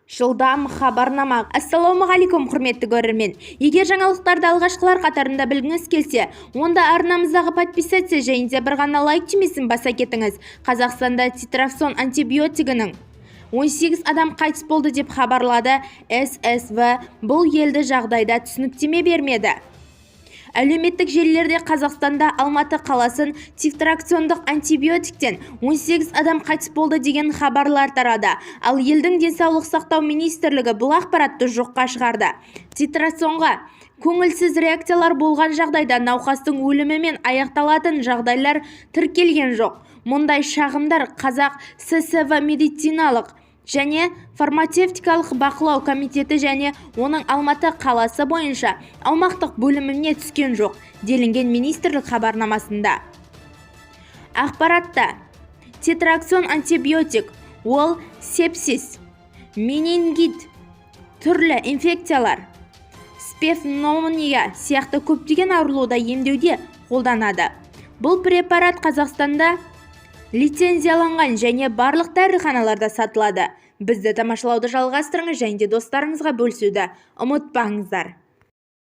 Жылдам хабарнама. Ассалаумағалейкум, құрметті көрермен. Егер жаңалықтарды алғашқылар қатарында білгіңіз келсе, онда арнамыздағы подписаться және де бір ғана лайк түймесін баса кетіңіз. Қазақстанда титрафсон антибиотигінің 18 адам қайтыс болды деп хабарлады ССВ. Бұл елді жағдайда түсініктеме бермеді. Әлеуметтік желілерде Қазақстанда Алматы қаласын титрафсондық антибиотиктен 18 адам қайтыс болды деген хабарлар тарады. Ал елдің денсаулық сақтау министрлігі бұл ақпаратты жоққа шығарды. Титрафсонға көңілсіз реакциялар болған жағдайда науқастың өлімімен аяқталатын жағдайлар тіркелген жоқ. Мұндай шағымдар Қазақ ССВ медициналық және фармацевтикалық бақылау комитеті және оның Алматы қаласы бойынша аумақтық бөліміне түскен жоқ, делінген министрлік хабарламасында. Ақпаратта титрафсон антибиотик ол сепсис, менингит, түрлі инфекциялар, пневмония сияқты көптеген ауруларды емдеуде қолданады. Бұл препарат Қазақстанда лицензияланған және барлық дәріханаларда сатылады. Бізді тамашалауды жалғастырыңыз және де достарыңызға бөлісуді ұмытпаңыздар.